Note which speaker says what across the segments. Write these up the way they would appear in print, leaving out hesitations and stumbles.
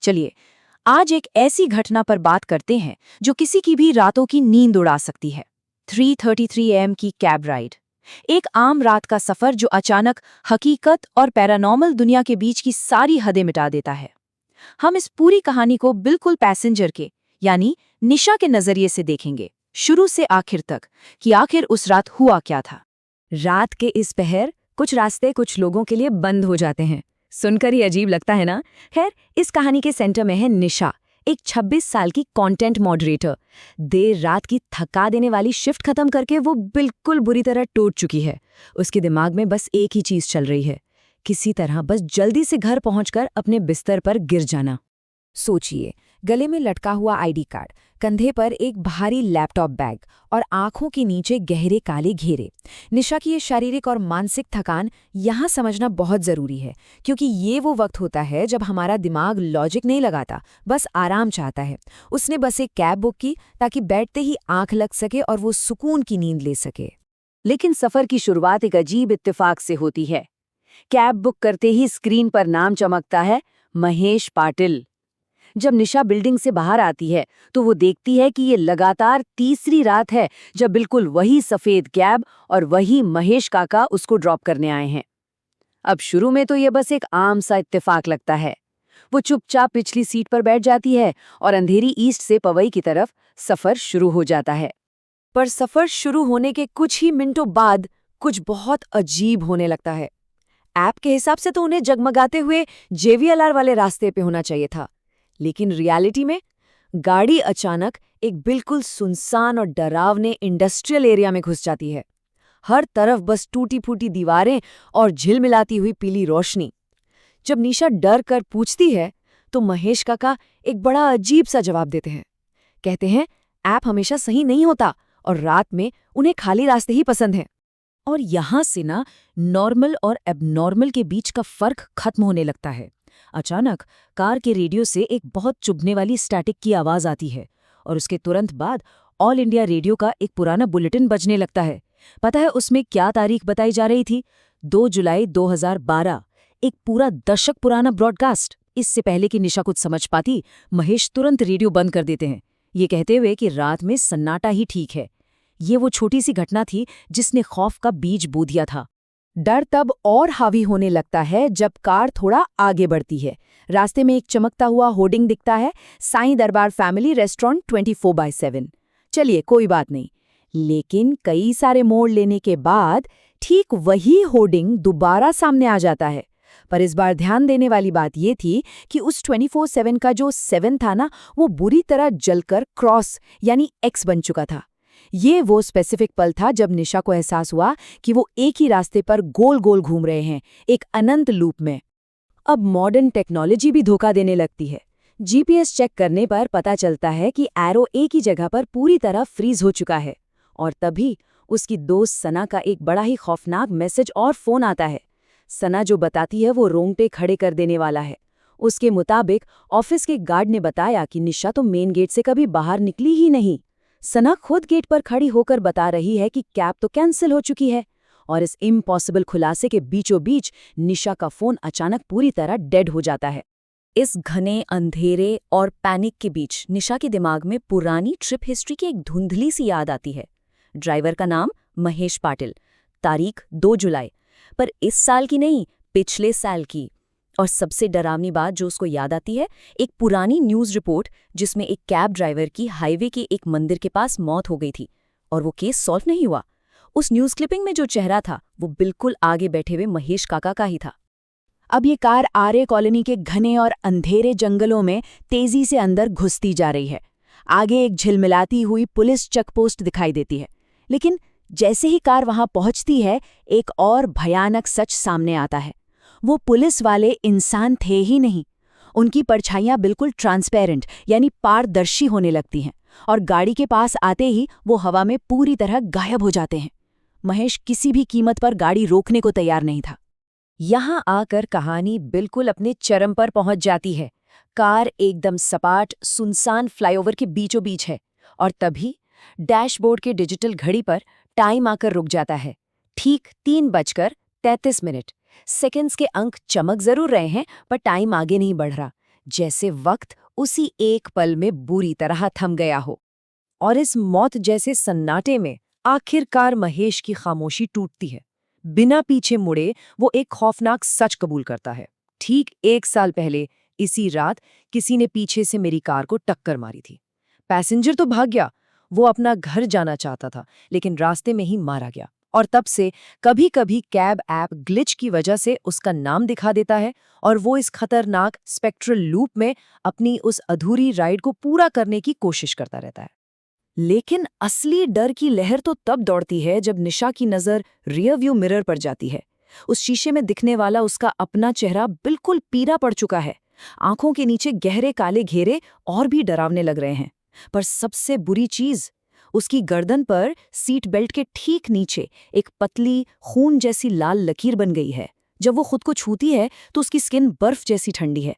Speaker 1: चलिए, आज एक ऐसी घटना पर बात करते हैं जो किसी की भी रातों की नींद उड़ा सकती है। 3:33 AM की कैब राइड। एक आम रात का सफर जो अचानक हकीकत और पैरानॉर्मल दुनिया के बीच की सारी हदें मिटा देता है। हम इस पूरी कहानी को बिल्कुल पैसेंजर के यानी निशा के नजरिए से देखेंगे, शुरू से आखिर तक, कि आखिर उस रात हुआ क्या था।
Speaker 2: रात के इस पहर कुछ रास्ते कुछ लोगों के लिए बंद हो जाते हैं। सुनकर ही अजीब लगता है ना। खैर, इस कहानी के सेंटर में है निशा, एक 26 साल की कंटेंट मॉडरेटर। देर रात की थका देने वाली शिफ्ट खत्म करके वो बिल्कुल बुरी तरह टूट चुकी है। उसके दिमाग में बस एक ही चीज चल रही है, किसी तरह बस जल्दी से घर पहुंचकर अपने बिस्तर पर गिर जाना। सोचिए, गले में लटका हुआ आईडी कार्ड, कंधे पर एक भारी लैपटॉप बैग और आंखों के नीचे गहरे काले घेरे। निशा की ये शारीरिक और मानसिक थकान यहाँ समझना बहुत ज़रूरी है, क्योंकि ये वो वक्त होता है जब हमारा दिमाग लॉजिक नहीं लगाता, बस आराम चाहता है। उसने बस एक कैब बुक की ताकि बैठते ही आंख लग सके और वो सुकून की नींद ले सके।
Speaker 1: लेकिन सफर की शुरुआत एक अजीब इत्तेफाक से होती है। कैब बुक करते ही स्क्रीन पर नाम चमकता है, महेश पाटिल। जब निशा बिल्डिंग से बाहर आती है तो वो देखती है कि ये लगातार तीसरी रात है जब बिल्कुल वही सफेद कैब और वही महेश काका उसको ड्रॉप करने आए हैं। अब शुरू में तो ये बस एक आम सा इत्तेफाक लगता है। वो चुपचाप पिछली सीट पर बैठ जाती है और अंधेरी ईस्ट से पवई की तरफ सफर शुरू हो जाता है। पर सफर शुरू होने के कुछ ही मिनटों बाद कुछ बहुत अजीब होने लगता है। ऐप के हिसाब से तो उन्हें जगमगाते हुए JVLR वाले रास्ते पे होना चाहिए था, लेकिन रियलिटी में गाड़ी अचानक एक बिल्कुल सुनसान और डरावने इंडस्ट्रियल एरिया में घुस जाती है। हर तरफ बस टूटी फूटी दीवारें और झिलमिलाती हुई पीली रोशनी। जब निशा डर कर पूछती है तो महेश काका एक बड़ा अजीब सा जवाब देते हैं। कहते हैं, ऐप हमेशा सही नहीं होता और रात में उन्हें खाली रास्ते ही पसंद हैं। और यहां से ना नॉर्मल और एबनॉर्मल के बीच का फर्क खत्म होने लगता है। अचानक कार के रेडियो से एक बहुत चुभने वाली स्टैटिक की आवाज आती है और उसके तुरंत बाद ऑल इंडिया रेडियो का एक पुराना बुलेटिन बजने लगता है। पता है उसमें क्या तारीख बताई जा रही थी? 2 जुलाई 2012। एक पूरा दशक पुराना ब्रॉडकास्ट। इससे पहले कि निशा कुछ समझ पाती, महेश तुरंत रेडियो बंद कर देते हैं, ये कहते हुए कि रात में सन्नाटा ही ठीक है। ये वो छोटी सी घटना थी जिसने खौफ का बीज बो दिया था। डर तब और हावी होने लगता है जब कार थोड़ा आगे बढ़ती है। रास्ते में एक चमकता हुआ होर्डिंग दिखता है, साईं दरबार फैमिली रेस्टोरेंट 24/7। चलिए, कोई बात नहीं। लेकिन कई सारे मोड़ लेने के बाद ठीक वही होर्डिंग दोबारा सामने आ जाता है। पर इस बार ध्यान देने वाली बात ये थी कि उस 24/7 का जो 7 था ना, वो बुरी तरह जलकर क्रॉस यानी X बन चुका था। ये वो स्पेसिफिक पल था जब निशा को एहसास हुआ कि वो एक ही रास्ते पर गोल गोल घूम रहे हैं, एक अनंत लूप में। अब मॉडर्न टेक्नोलॉजी भी धोखा देने लगती है। GPS चेक करने पर पता चलता है कि एरो एक ही जगह पर पूरी तरह फ्रीज हो चुका है। और तभी उसकी दोस्त सना का एक बड़ा ही खौफनाक मैसेज और फोन आता है। सना जो बताती है वो रोंगटे खड़े कर देने वाला है। उसके मुताबिक ऑफिस के गार्ड ने बताया कि निशा तो मेन गेट से कभी बाहर निकली ही नहीं। सना खुद गेट पर खड़ी होकर बता रही है कि कैब तो कैंसिल हो चुकी है। और इस इम्पॉसिबल खुलासे के बीचों बीच निशा का फोन अचानक पूरी तरह डेड हो जाता है। इस घने अंधेरे और पैनिक के बीच निशा के दिमाग में पुरानी ट्रिप हिस्ट्री की एक धुंधली सी याद आती है। ड्राइवर का नाम महेश पाटिल, तारीख 2 जुलाई, पर इस साल की नहीं, पिछले साल की। और सबसे डरावनी बात जो उसको याद आती है, एक पुरानी न्यूज़ रिपोर्ट जिसमें एक कैब ड्राइवर की हाईवे के एक मंदिर के पास मौत हो गई थी और वो केस सॉल्व नहीं हुआ। उस न्यूज़ क्लिपिंग में जो चेहरा था वो बिल्कुल आगे बैठे हुए महेश काका का ही था। अब ये कार आर्य कॉलोनी के घने और अंधेरे जंगलों में तेजी से अंदर घुसती जा रही है। आगे एक झिलमिलाती हुई पुलिस चेकपोस्ट दिखाई देती है। लेकिन जैसे ही कार वहां पहुंचती है, एक और भयानक सच सामने आता है। वो पुलिस वाले इंसान थे ही नहीं। उनकी परछाइयां बिल्कुल ट्रांसपेरेंट यानी पारदर्शी होने लगती हैं और गाड़ी के पास आते ही वो हवा में पूरी तरह गायब हो जाते हैं। महेश किसी भी कीमत पर गाड़ी रोकने को तैयार नहीं था। यहाँ आकर कहानी बिल्कुल अपने चरम पर पहुंच जाती है। कार एकदम सपाट सुनसान फ्लाईओवर के बीचों बीच है और तभी डैशबोर्ड के डिजिटल घड़ी पर टाइम आकर रुक जाता है। ठीक 3:33। सेकंड्स के अंक चमक जरूर रहे हैं पर टाइम आगे नहीं बढ़ रहा। जैसे वक्त उसी एक पल में बुरी तरह थम गया हो। और इस मौत जैसे सन्नाटे में आखिरकार महेश की खामोशी टूटती है। बिना पीछे मुड़े वो एक खौफनाक सच कबूल करता है। ठीक 1 साल पहले इसी रात किसी ने पीछे से मेरी कार को टक्कर मारी थी। पैसेंजर तो भाग गया, वो अपना घर जाना चाहता था, लेकिन रास्ते में ही मारा गया। और तब से कभी-कभी कैब ऐप ग्लिच की वजह से उसका नाम दिखा देता है और वो इस खतरनाक स्पेक्ट्रल लूप में अपनी उस अधूरी राइड को पूरा करने की कोशिश करता रहता है। लेकिन असली डर की लहर तो तब दौड़ती है जब निशा की नज़र रियर व्यू मिरर पर जाती है। उस शीशे में दिखने वाला उसका अपना चेहरा बिल्कुल पीला पड़ चुका है। आंखों के नीचे गहरे काले घेरे और भी डरावने लग रहे हैं। पर सबसे बुरी चीज, उसकी गर्दन पर सीट बेल्ट के ठीक नीचे एक पतली खून जैसी लाल लकीर बन गई है। जब वो खुद को छूती है तो उसकी स्किन बर्फ जैसी ठंडी है।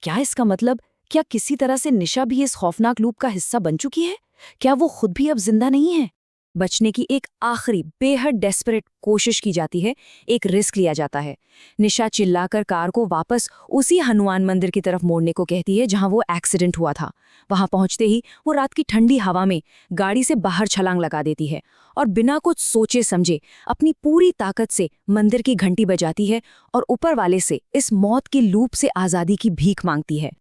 Speaker 1: क्या इसका मतलब, क्या किसी तरह से निशा भी इस खौफनाक लूप का हिस्सा बन चुकी है? क्या वो खुद भी अब जिंदा नहीं है? बचने की एक आखिरी बेहद डेस्परेट कोशिश की जाती है, एक रिस्क लिया जाता है। निशा चिल्लाकर कार को वापस उसी हनुमान मंदिर की तरफ मोड़ने को कहती है जहां वो एक्सीडेंट हुआ था। वहां पहुंचते ही वो रात की ठंडी हवा में गाड़ी से बाहर छलांग लगा देती है और बिना कुछ सोचे समझे अपनी पूरी ताकत से मंदिर की घंटी बजाती है और ऊपर वाले से इस मौत की लूप से आज़ादी की भीख मांगती है।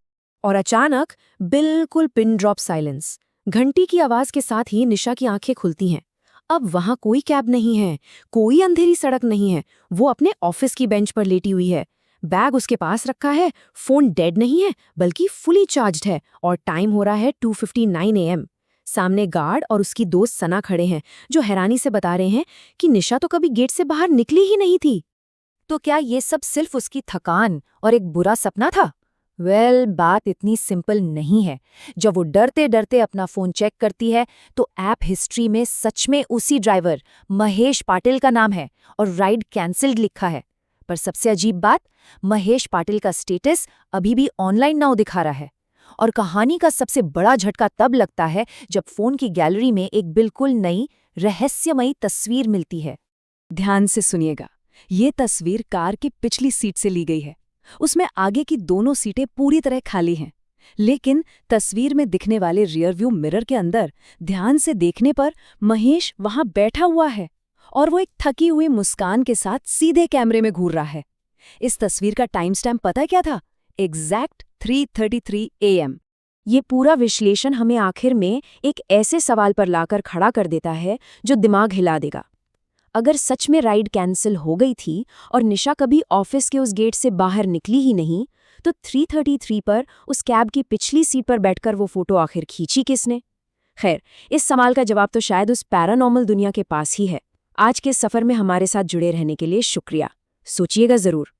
Speaker 1: और अचानक बिल्कुल पिन ड्रॉप साइलेंस। घंटी की आवाज के साथ ही निशा की आंखें खुलती हैं। अब वहां कोई कैब नहीं है, कोई अंधेरी सड़क नहीं है। वो अपने ऑफिस की बेंच पर लेटी हुई है। बैग उसके पास रखा है, फोन डेड नहीं है बल्कि फुली चार्ज्ड है और टाइम हो रहा है 2:59 AM। सामने गार्ड और उसकी दोस्त सना खड़े हैं, जो हैरानी से बता रहे हैं कि निशा तो कभी गेट से बाहर निकली ही नहीं थी। तो क्या ये सब सिर्फ उसकी थकान और एक बुरा सपना था? बात इतनी सिंपल नहीं है। जब वो डरते डरते अपना फोन चेक करती है तो ऐप हिस्ट्री में सच में उसी ड्राइवर महेश पाटिल का नाम है और राइड कैंसिल्ड लिखा है। पर सबसे अजीब बात, महेश पाटिल का स्टेटस अभी भी ऑनलाइन नाउ दिखा रहा है। और कहानी का सबसे बड़ा झटका तब लगता है जब फोन की गैलरी में एक बिल्कुल नई रहस्यमयी तस्वीर मिलती है। ध्यान से सुनिएगा, ये तस्वीर कार की पिछली सीट से ली गई है। उसमें आगे की दोनों सीटें पूरी तरह खाली हैं, लेकिन तस्वीर में दिखने वाले रियर व्यू मिरर के अंदर ध्यान से देखने पर महेश वहां बैठा हुआ है और वो एक थकी हुई मुस्कान के साथ सीधे कैमरे में घूर रहा है। इस तस्वीर का टाइम स्टैम्प पता क्या था? Exact 3:33 AM। ये पूरा विश्लेषण हमें आखिर में एक ऐसे सवाल पर लाकर खड़ा कर देता है जो दिमाग हिला देगा। अगर सच में राइड कैंसिल हो गई थी और निशा कभी ऑफिस के उस गेट से बाहर निकली ही नहीं, तो 3:33 पर उस कैब की पिछली सीट पर बैठकर वो फोटो आखिर खींची किसने? खैर, इस सवाल का जवाब तो शायद उस पैरानॉर्मल दुनिया के पास ही है। आज के सफर में हमारे साथ जुड़े रहने के लिए शुक्रिया। सोचिएगा जरूर।